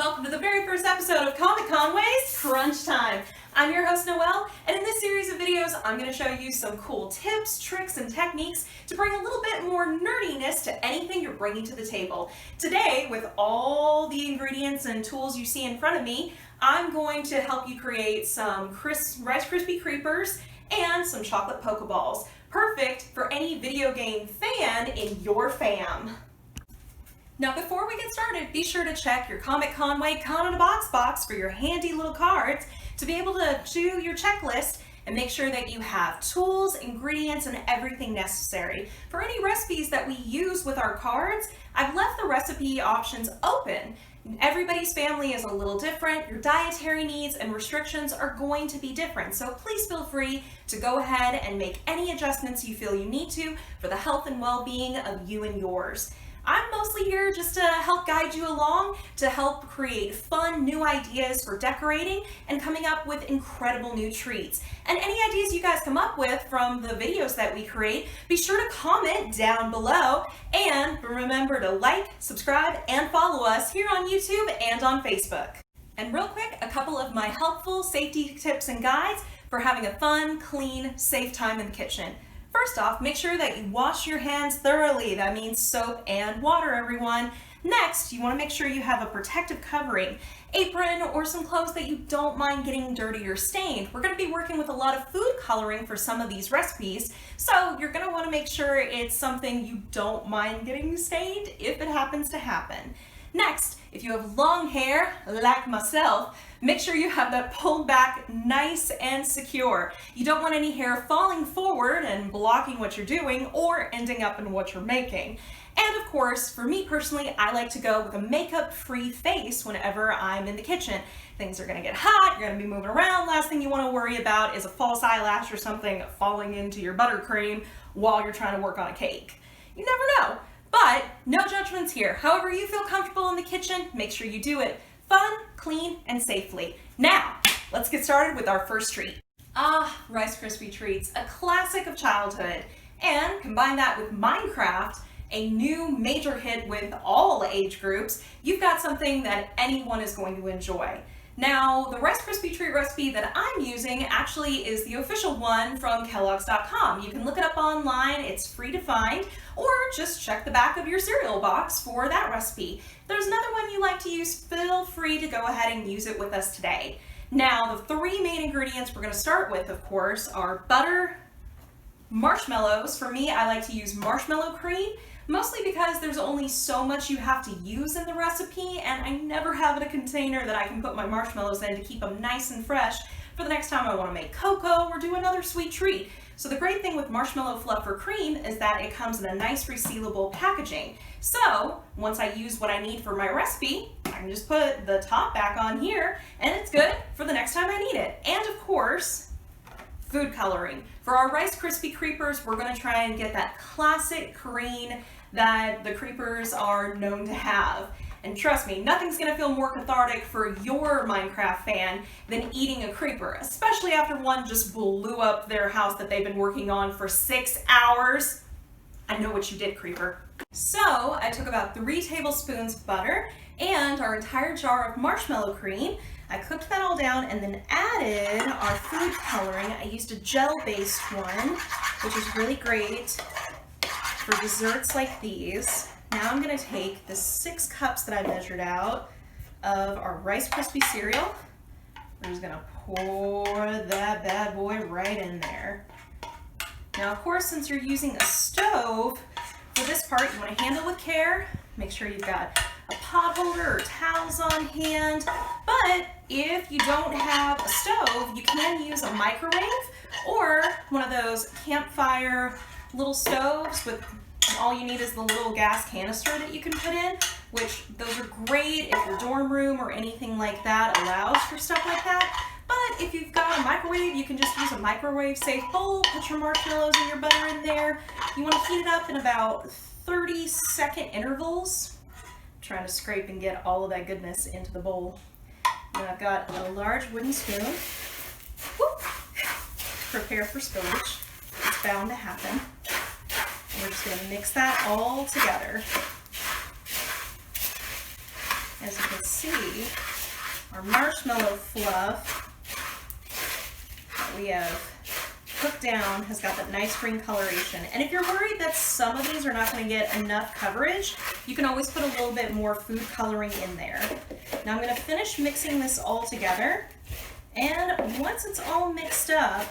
welcome to the very first episode of Comic Conway's Crunch Time. I'm your host Noelle, and in this series of videos I'm going to show you some cool tips, tricks, and techniques to bring a little bit more nerdiness to anything you're bringing to the table. Today, with all the ingredients and tools you see in front of me, I'm going to help you create some Rice Krispie Creepers and some chocolate Pokeballs. Perfect for any video game fan in your fam. Now before we get started, be sure to check your Comic Conway Con in a box for your handy little cards to be able to do your checklist and make sure that you have tools, ingredients, and everything necessary. For any recipes that we use with our cards, I've left the recipe options open. Everybody's family is a little different. Your dietary needs and restrictions are going to be different. So please feel free to go ahead and make any adjustments you feel you need to for the health and well-being of you and yours. I'm mostly here just to help guide you along, to help create fun new ideas for decorating and coming up with incredible new treats. And any ideas you guys come up with from the videos that we create, be sure to comment down below, and remember to like, subscribe, and follow us here on YouTube and on Facebook. And real quick, a couple of my helpful safety tips and guides for having a fun, clean, safe time in the kitchen. First off, make sure that you wash your hands thoroughly. That means soap and water, everyone. Next, you want to make sure you have a protective covering, apron, or some clothes that you don't mind getting dirty or stained. We're going to be working with a lot of food coloring for some of these recipes, so you're going to want to make sure it's something you don't mind getting stained if it happens to happen. Next, if you have long hair, like myself, make sure you have that pulled back nice and secure. You don't want any hair falling forward and blocking what you're doing or ending up in what you're making. And of course, for me personally, I like to go with a makeup-free face whenever I'm in the kitchen. Things are gonna get hot, you're gonna be moving around. Last thing you wanna worry about is a false eyelash or something falling into your buttercream while you're trying to work on a cake. You never know. But no judgments here. However you feel comfortable in the kitchen, make sure you do it fun, clean, and safely. Now, let's get started with our first treat. Rice Krispie treats, a classic of childhood. And combine that with Minecraft, a new major hit with all age groups, you've got something that anyone is going to enjoy. Now, the Rice Krispie treat recipe that I'm using actually is the official one from Kellogg's.com. You can look it up online, it's free to find, or just check the back of your cereal box for that recipe. If there's another one you like to use, feel free to go ahead and use it with us today. Now, the three main ingredients we're going to start with, of course, are butter, marshmallows. For me, I like to use marshmallow cream, mostly because there's only so much you have to use in the recipe, and I never have a container that I can put my marshmallows in to keep them nice and fresh for the next time I want to make cocoa or do another sweet treat. So the great thing with marshmallow fluff or cream is that it comes in a nice resealable packaging. So once I use what I need for my recipe, I can just put the top back on here and it's good for the next time I need it. And of course, food coloring. For our Rice Krispie Creepers, we're going to try and get that classic green that the Creepers are known to have. And trust me, nothing's going to feel more cathartic for your Minecraft fan than eating a Creeper, especially after one just blew up their house that they've been working on for 6 hours. I know what you did, Creeper. So I took about 3 tablespoons of butter and our entire jar of marshmallow cream. I cooked that all down and then added our food coloring. I used a gel-based one, which is really great for desserts like these. Now I'm going to take the 6 cups that I measured out of our Rice Krispie cereal. We're just going to pour that bad boy right in there. Now, of course, since you're using a stove, for this part, you want to handle with care. Make sure you've got a pot holder or towels on hand. But if you don't have a stove, you can use a microwave or one of those campfire little stoves with all you need is the little gas canister that you can put in, which those are great if your dorm room or anything like that allows for stuff like that. But if you've got a microwave, you can just use a microwave-safe bowl, put your marshmallows and your butter in there. You want to heat it up in about 30-second intervals. I'm trying to scrape and get all of that goodness into the bowl. And I've got a large wooden spoon. Whoop. Prepare for spillage. It's bound to happen. We're just going to mix that all together. as you can see, our marshmallow fluff that we have cooked down has got that nice green coloration. And if you're worried that some of these are not going to get enough coverage, you can always put a little bit more food coloring in there. Now I'm going to finish mixing this all together. And once it's all mixed up,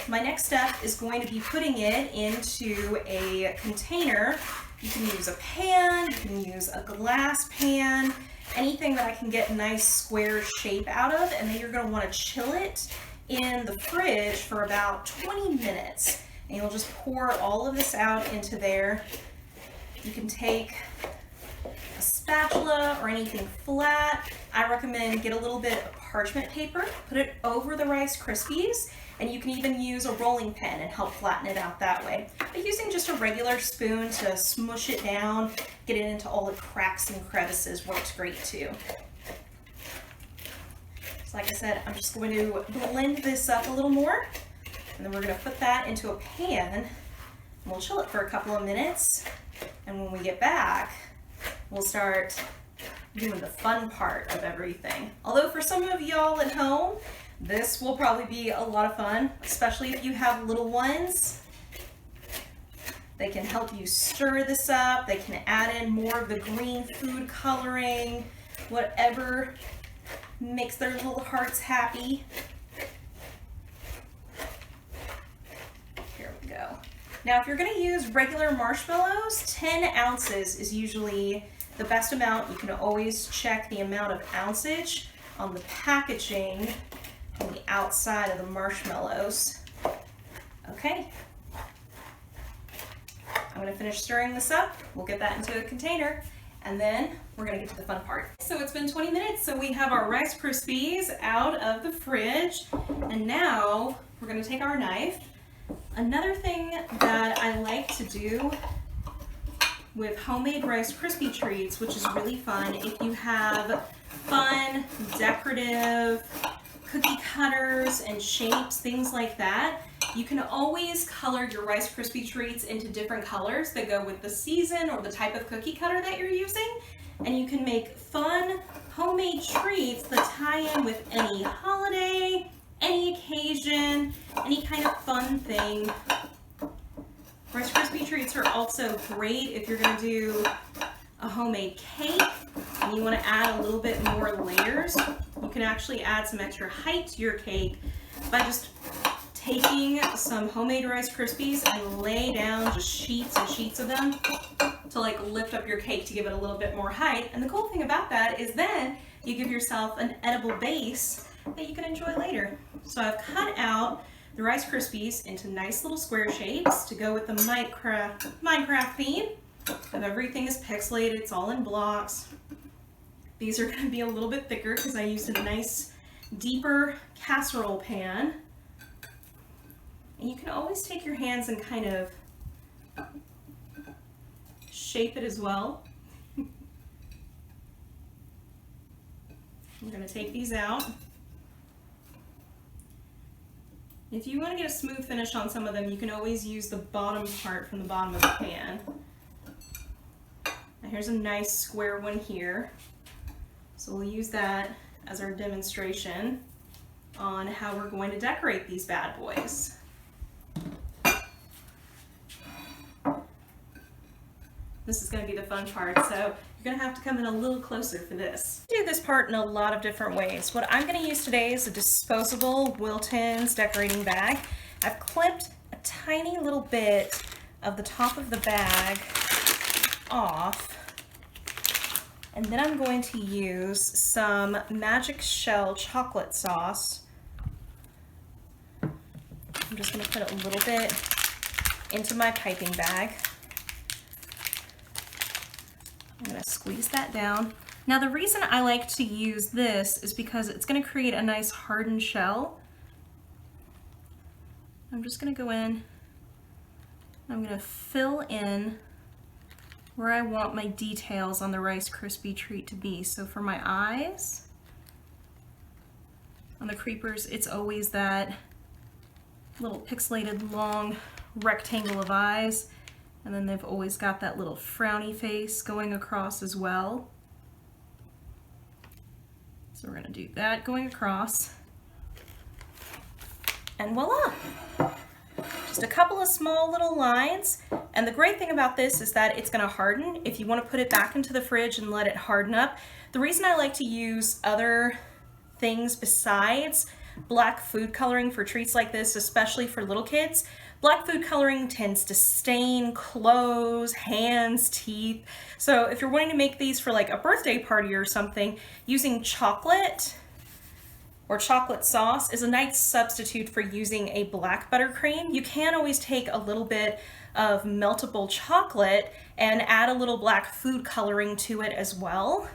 my next step is going to be putting it into a container. You can use a pan, you can use a glass pan, anything that I can get a nice square shape out of, and then you're going to want to chill it in the fridge for about 20 minutes. And you'll just pour all of this out into there. You can take a spatula or anything flat. I recommend get a little bit of parchment paper, put it over the Rice Krispies, and you can even use a rolling pin and help flatten it out that way. But using just a regular spoon to smush it down, get it into all the cracks and crevices works great too. So like I said, I'm just going to blend this up a little more, and then we're going to put that into a pan, and we'll chill it for a couple of minutes, and when we get back, we'll start doing the fun part of everything. Although for some of y'all at home, this will probably be a lot of fun, especially if you have little ones. They can help you stir this up. They can add in more of the green food coloring, whatever makes their little hearts happy. Here we go. Now, if you're going to use regular marshmallows, 10 ounces is usually the best amount. You can always check the amount of ounceage on the packaging on the outside of the marshmallows. Okay. I'm going to finish stirring this up. We'll get that into a container, and then we're going to get to the fun part. So it's been 20 minutes, so we have our Rice Krispies out of the fridge, and now we're going to take our knife. Another thing that I like to do with homemade Rice Krispie treats, which is really fun, if you have fun, decorative cookie cutters and shapes, things like that, you can always color your Rice Krispie treats into different colors that go with the season or the type of cookie cutter that you're using. And you can make fun homemade treats that tie in with any holiday, any occasion, any kind of fun thing. Rice Krispie treats are also great if you're going to do a homemade cake and you want to add a little bit more layers. You can actually add some extra height to your cake by just taking some homemade Rice Krispies and lay down just sheets and sheets of them to like lift up your cake to give it a little bit more height. And the cool thing about that is then you give yourself an edible base that you can enjoy later. So I've cut out the Rice Krispies into nice little square shapes to go with the Minecraft theme of everything is pixelated, it's all in blocks. These are going to be a little bit thicker because I used a nice deeper casserole pan. And you can always take your hands and kind of shape it as well. I'm going to take these out. If you want to get a smooth finish on some of them, you can always use the bottom part from the bottom of the pan. Now here's a nice square one here. So we'll use that as our demonstration on how we're going to decorate these bad boys. This is going to be the fun part, so you're going to have to come in a little closer for this. I do this part in a lot of different ways. What I'm going to use today is a disposable Wilton's decorating bag. I've clipped a tiny little bit of the top of the bag off, and then I'm going to use some Magic Shell chocolate sauce. I'm just going to put a little bit into my piping bag. I'm going to squeeze that down. Now the reason I like to use this is because it's going to create a nice hardened shell. I'm just going to go in, I'm going to fill in where I want my details on the Rice Krispie treat to be. So for my eyes, on the creepers, it's always that little pixelated long rectangle of eyes. And then they've always got that little frowny face going across as well. So we're gonna do that going across. And voila! Just a couple of small little lines. And the great thing about this is that it's gonna harden. If you wanna put it back into the fridge and let it harden up, the reason I like to use other things besides black food coloring for treats like this, especially for little kids, black food coloring tends to stain clothes, hands, teeth. So if you're wanting to make these for like a birthday party or something, using chocolate or chocolate sauce is a nice substitute for using a black buttercream. You can always take a little bit of meltable chocolate and add a little black food coloring to it as well,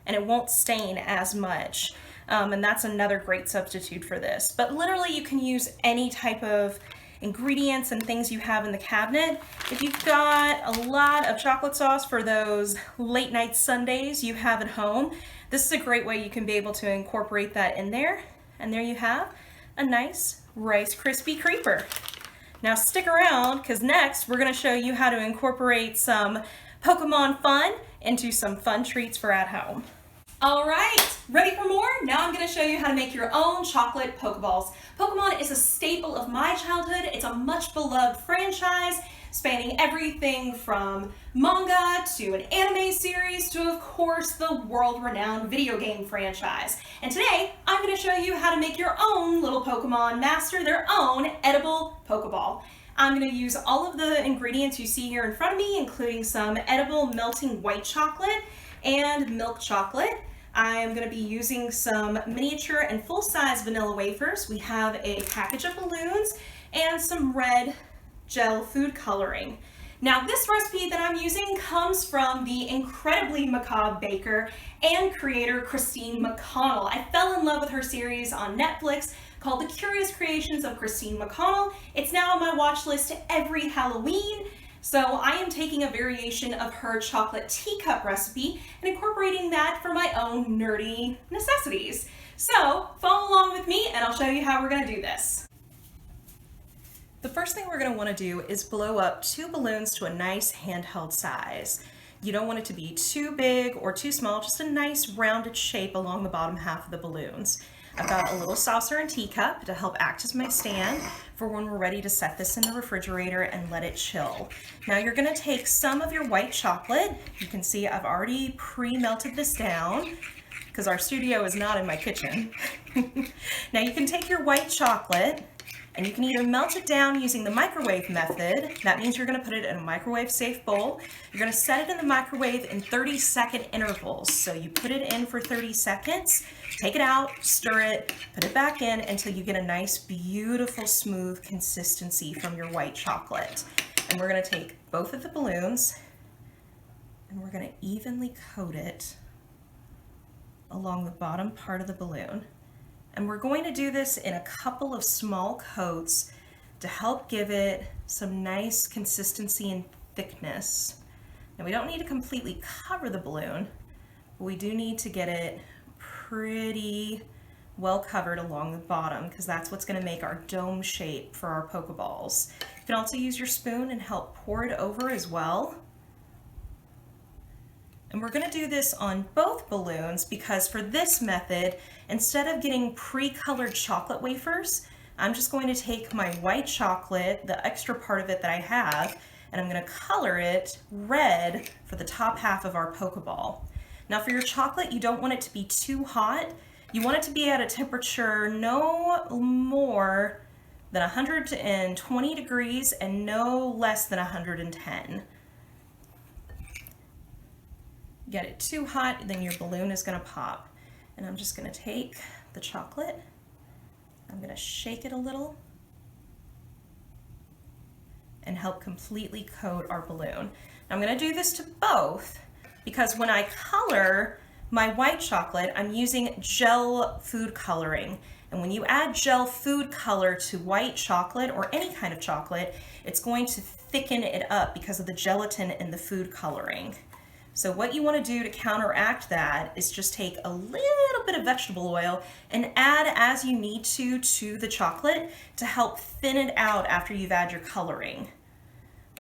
and it won't stain as much. And that's another great substitute for this. But literally you can use any type of ingredients and things you have in the cabinet. If you've got a lot of chocolate sauce for those late night sundaes you have at home, this is a great way you can be able to incorporate that in there. And there you have a nice Rice Krispie creeper. Now stick around, because next we're gonna show you how to incorporate some Pokemon fun into some fun treats for at home. All right, ready for more? Now I'm gonna show you how to make your own chocolate Pokeballs. Pokemon is a staple of my childhood. It's a much beloved franchise, spanning everything from manga to an anime series to, of course, the world-renowned video game franchise. And today, I'm gonna show you how to make your own little Pokemon master their own edible Pokeball. I'm gonna use all of the ingredients you see here in front of me, including some edible melting white chocolate and milk chocolate. I'm going to be using some miniature and full-size vanilla wafers. We have a package of balloons and some red gel food coloring. Now this recipe that I'm using comes from the incredibly macabre baker and creator Christine McConnell. I fell in love with her series on Netflix called The Curious Creations of Christine McConnell. It's now on my watch list every Halloween. So I am taking a variation of her chocolate teacup recipe and incorporating that for my own nerdy necessities. So follow along with me and I'll show you how we're gonna do this. The first thing we're gonna wanna do is blow up 2 balloons to a nice handheld size. You don't want it to be too big or too small, just a nice rounded shape along the bottom half of the balloons. I've got a little saucer and teacup to help act as my stand for when we're ready to set this in the refrigerator and let it chill. Now you're gonna take some of your white chocolate. You can see I've already pre-melted this down because our studio is not in my kitchen. Now you can take your white chocolate and you can either melt it down using the microwave method. That means you're gonna put it in a microwave safe bowl. You're gonna set it in the microwave in 30-second intervals. So you put it in for 30 seconds, take it out, stir it, put it back in until you get a nice, beautiful, smooth consistency from your white chocolate. And we're gonna take both of the balloons and we're gonna evenly coat it along the bottom part of the balloon. And we're going to do this in a couple of small coats to help give it some nice consistency and thickness. Now we don't need to completely cover the balloon, but we do need to get it pretty well covered along the bottom because that's what's going to make our dome shape for our Pokeballs. You can also use your spoon and help pour it over as well. And we're going to do this on both balloons because for this method, instead of getting pre-colored chocolate wafers, I'm just going to take my white chocolate, the extra part of it that I have, and I'm going to color it red for the top half of our Pokeball. Now for your chocolate, you don't want it to be too hot. You want it to be at a temperature no more than 120 degrees and no less than 110. Get it too hot, then your balloon is going to pop. And I'm just going to take the chocolate, I'm going to shake it a little and help completely coat our balloon. I'm going to do this to both because when I color my white chocolate, I'm using gel food coloring. And when you add gel food color to white chocolate or any kind of chocolate, it's going to thicken it up because of the gelatin in the food coloring. So what you want to do to counteract that is just take a little bit of vegetable oil and add as you need to the chocolate to help thin it out after you've added your coloring.